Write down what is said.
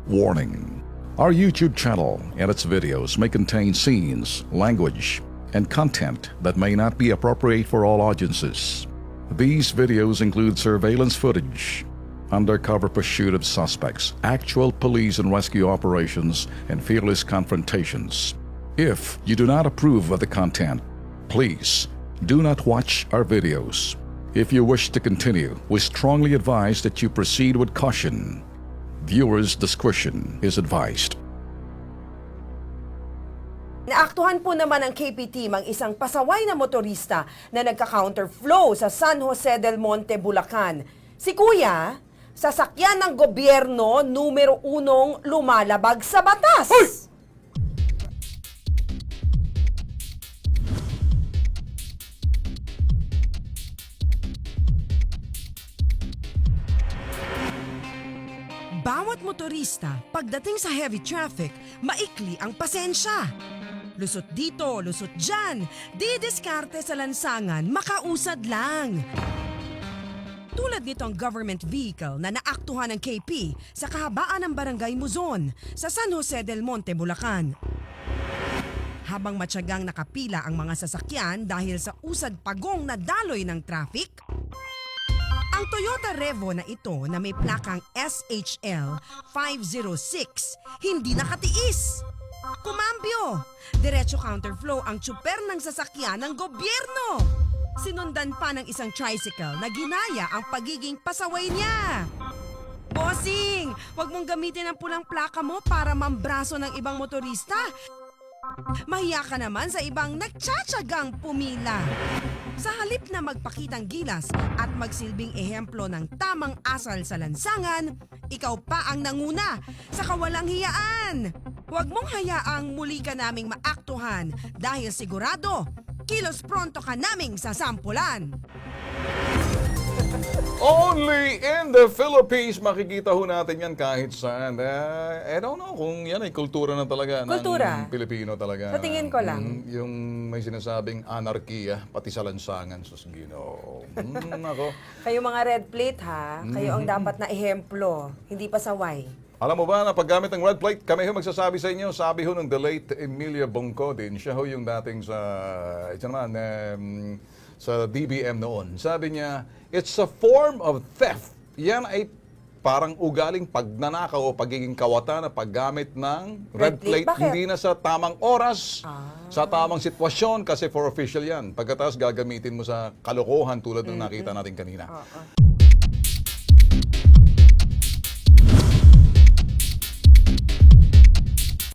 Warning. Our YouTube channel and its videos may contain scenes, language, and content that may not be appropriate for all audiences. These videos include surveillance footage, undercover pursuit of suspects, actual police and rescue operations, and fearless confrontations. If you do not approve of the content, please do not watch our videos. If you wish to continue, we strongly advise that you proceed with caution. Viewers' discretion is advised. Naaktuhan po naman ng KP team ang isang pasaway na motorista na nagka-counterflow sa San Jose del Monte, Bulacan. Si Kuya, sasakyan ng gobyerno numero 1 lumalabag sa batas. Hoy! Bawat motorista, pagdating sa heavy traffic, maikli ang pasensya. Lusot dito, lusot dyan, didiskarte sa lansangan, makausad lang. Tulad nito ang government vehicle na naaktuhan ng KP sa kahabaan ng Barangay Muzon sa San Jose del Monte, Bulacan. Habang matyagang nakapila ang mga sasakyan dahil sa usad pagong na daloy ng traffic, ang Toyota Revo na ito na may plakang SHL 506 hindi nakatiis. Kumambyo, diretso counterflow ang tsuper ng sasakyan ng gobyerno. Sinundan pa ng isang tricycle na ginaya ang pagiging pasaway niya. Bossing, wag mong gamitin ang pulang plaka mo para mambraso ng ibang motorista. Mahiya ka naman sa ibang nagtsatsagang pumila. Sa halip na magpakitang gilas at magsilbing ehemplo ng tamang asal sa lansangan, ikaw pa ang nanguna sa kawalang hiyaan. Huwag mong hayaang muli ka naming maaktuhan dahil sigurado, kilos pronto ka naming sasampulan. Only in the Philippines, makikita ho natin yan kahit saan. I don't know kung yan ay kultura na talaga Kultura? ng Pilipino talaga. Sa tingin ko lang. Yung may sinasabing anarkiya, pati sa lansangan, sus Ginoo. Ako. Kayo mga red plate ha, kayo ang dapat na ehemplo, hindi pasaway. Alam mo ba na paggamit ng red plate, kami ho magsasabi sa inyo, sabi ho ng the late Emilia Bongcodin, siya ho yung dating sa DBM noon. Sabi niya, it's a form of theft. Yan ay parang ugaling pagnanakaw o pagiging kawatan na paggamit ng red plate. Bakit? Hindi na sa tamang oras, sa tamang sitwasyon kasi for official yan. Pagkatapos gagamitin mo sa kalokohan tulad ng nakita natin kanina.